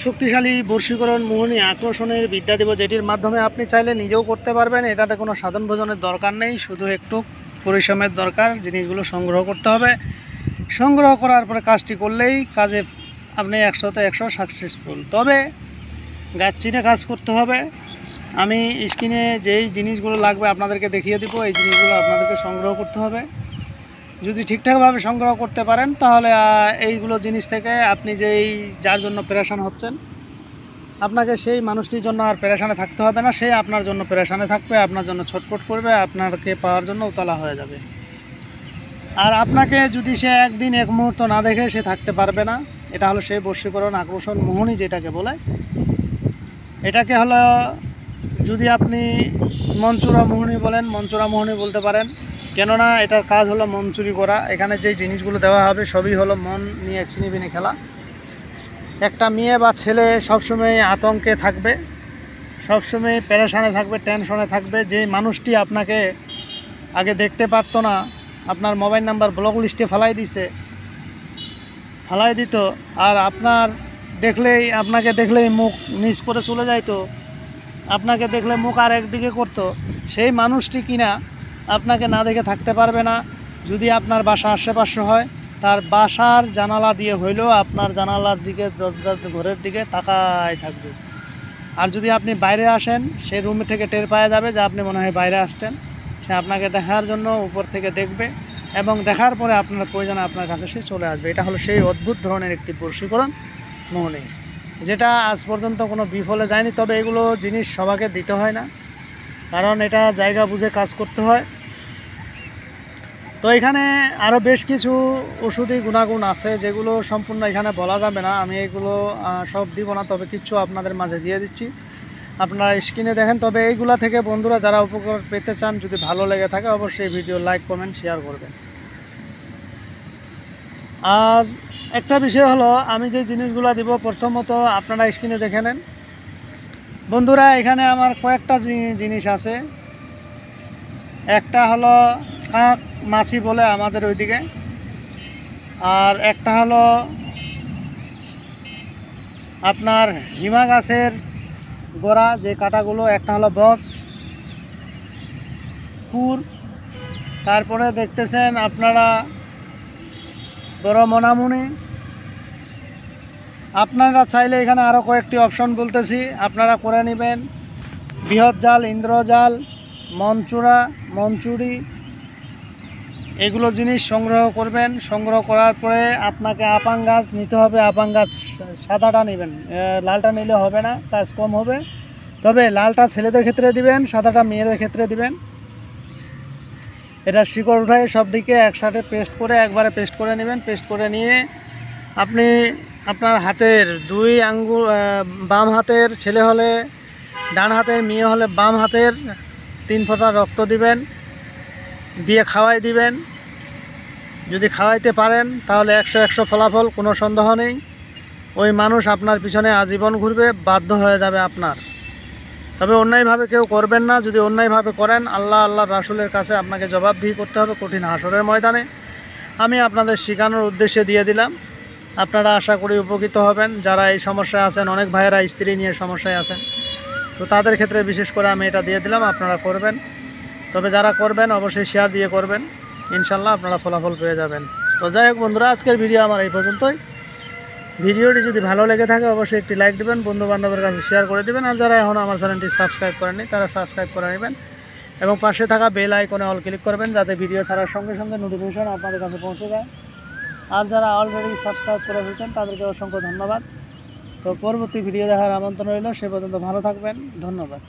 শক্তিশালী বশীকরণ মোহনী আকর্ষণের বিদ্যা দেব, যেটির মাধ্যমে আপনি চাইলে নিজেও করতে পারবেন। এটাতে কোনো সাধন ভোজনের দরকার নেই, শুধু একটু পরিশ্রমের দরকার। জিনিসগুলো সংগ্রহ করতে হবে, সংগ্রহ করার পরে কাজটি করলেই কাজে আপনি 100-100 সাকসেসফুল। তবে গাছ চিনে কাজ করতে হবে। আমি স্ক্রিনে যেই জিনিসগুলো লাগবে আপনাদেরকে দেখিয়ে দিব, এই জিনিসগুলো আপনাদেরকে সংগ্রহ করতে হবে। যদি ঠিকঠাকভাবে সংগ্রহ করতে পারেন তাহলে এইগুলো জিনিস থেকে আপনি যার জন্য পেরেশান হচ্ছেন, আপনাকে সেই মানুষটির জন্য আর পেরেশানে থাকতে হবে না। সে আপনার জন্য পেরেশানে থাকবে, আপনার জন্য ছটফট করবে, আপনাকে পাওয়ার জন্য উতলা হয়ে যাবে। আর আপনাকে যদি সে একদিন এক মুহূর্ত না দেখে সে থাকতে পারবে না। এটা হলো সেই বশীকরণ আকর্ষণ মোহনী যেটাকে বলে। এটাকে হলো যদি আপনি মনচুরা মোহনী বলেন, মনচুরা মোহনী বলতে পারেন, কেননা এটার কাজ হলো মন চুরি করা। এখানে যেই জিনিসগুলো দেওয়া হবে সবই হলো মন নিয়ে ছিনিবিনি খেলা। একটা মেয়ে বা ছেলে সবসময় আতঙ্কে থাকবে, সবসময় পেরেশানে থাকবে, টেনশনে থাকবে। যেই মানুষটি আপনাকে আগে দেখতে পারতো না, আপনার মোবাইল নাম্বার ব্লক লিস্টে ফেলাই দিত, আর আপনাকে দেখলেই মুখ নিচ করে চলে যাইতো, আপনাকে দেখলে মুখ আর একদিকে করতো, সেই মানুষটি কিনা আপনাকে না দেখে থাকতে পারবে না। যদি আপনার বাসা আশেপাশে হয়, তার বাসার জানালা দিয়ে হইলেও আপনার জানালার দিকে, দরজার ঘরের দিকে তাকায় থাকবে। আর যদি আপনি বাইরে আসেন, সে রুম থেকে টের পাওয়া যাবে যে আপনি মনে হয় বাইরে আসছেন। সে আপনাকে দেখার জন্য উপর থেকে দেখবে এবং দেখার পরে আপনার প্রয়োজনে আপনার কাছে সে চলে আসবে। এটা হলো সেই অদ্ভুত ধরনের একটি বশীকরণ মোহনী, যেটা আজ পর্যন্ত কোনো বিফলে যায়নি। তবে এগুলো জিনিস সবাইকে দিতে হয় না, কারণ এটা জায়গা বুঝে কাজ করতে হয়। তো এখানে আরও বেশ কিছু ওষুধি গুণাগুণ আছে, যেগুলো সম্পূর্ণ এখানে বলা যাবে না। আমি এগুলো সব দিব না, তবে কিছু আপনাদের মাঝে দিয়ে দিচ্ছি, আপনারা স্ক্রিনে দেখেন। তবে এইগুলা থেকে বন্ধুরা যারা উপকার পেতে চান, যদি ভালো লেগে থাকে অবশ্যই ভিডিও লাইক, কমেন্ট, শেয়ার করবেন। আর একটা বিষয় হলো, আমি যে জিনিসগুলো দিব প্রথমত আপনারা স্ক্রিনে দেখে নেন বন্ধুরা। এখানে আমার কয়েকটা জিনিস আছে। একটা হলো কাক মাছি বলে আমাদের ওইদিকে, আর একটা হলো আপনার হিমা গাছের গোড়া যে কাটাগুলো, একটা হলো বস কুর, তারপরে দেখতেছেন আপনারা বড় মনামুনি। আপনারা চাইলে এখানে আরও কয়েকটি অপশন বলতেছি, আপনারা করে নেবেন। বৃহৎ জাল, ইন্দ্রজাল, মনচুরি, এগুলো জিনিস সংগ্রহ করবেন। সংগ্রহ করার পরে আপনাকে আপাং গাছ নিতে হবে। আপাং গাছ সাদাটা নেবেন, লালটা নিলে হবে না, কাজ কম হবে। তবে লালটা ছেলেদের ক্ষেত্রে দিবেন, সাদাটা মেয়েদের ক্ষেত্রে দিবেন। এটা শিকড় উঠায় সবদিকে একসাথে একবারে পেস্ট করে নেবেন। পেস্ট করে নিয়ে আপনি আপনার হাতের 2 আঙ্গুল, বাম হাতের ছেলে হলে ডান হাতের, মেয়ে হলে বাম হাতের 3 ফোঁটা রক্ত দিবেন, দিয়ে খাওয়াই দিবেন। যদি খাওয়াইতে পারেন তাহলে 100 ফলাফল, কোনো সন্দেহ নেই। ওই মানুষ আপনার পিছনে আজীবন ঘুরবে, বাধ্য হয়ে যাবে আপনার। তবে অন্যায়ভাবে কেউ করবেন না। যদি অন্যায়ভাবে করেন, আল্লাহর রাসূলের কাছে আপনাকে জবাবদিহি করতে হবে কঠিন হাসরের ময়দানে। আমি আপনাদের শেখানোর উদ্দেশ্যে দিয়ে দিলাম, আপনারা আশা করি উপকৃত হবেন। যারা এই সমস্যায় আছেন, অনেক ভাইয়েরা স্ত্রী নিয়ে সমস্যায় আছেন, তো তাদের ক্ষেত্রে বিশেষ করে আমি এটা দিয়ে দিলাম, আপনারা করবেন। তবে যারা করবেন অবশ্যই শেয়ার দিয়ে করবেন, ইনশাল্লাহ আপনারা ফলাফল পেয়ে যাবেন। তো যাই হোক বন্ধুরা, আজকের ভিডিও আমার এই পর্যন্তই। ভিডিওটি যদি ভালো লেগে থাকে অবশ্যই একটি লাইক দেবেন, বন্ধুবান্ধবের কাছে শেয়ার করে দেবেন। আর যারা এখন আমার চ্যানেলটি সাবস্ক্রাইব করেননি তারা সাবস্ক্রাইব করে নেবেন এবং পাশে থাকা বেল আইকনে অল ক্লিক করবেন, যাতে ভিডিও ছাড়ার সঙ্গে সঙ্গে নোটিফিকেশন আপনাদের কাছে পৌঁছে যায়। আর যারা অলরেডি সাবস্ক্রাইব করে ফেলছেন তাদেরকে অসংখ্য ধন্যবাদ। তো পরবর্তী ভিডিও দেখার আমন্ত্রণ রইল। সে পর্যন্ত ভালো থাকবেন, ধন্যবাদ।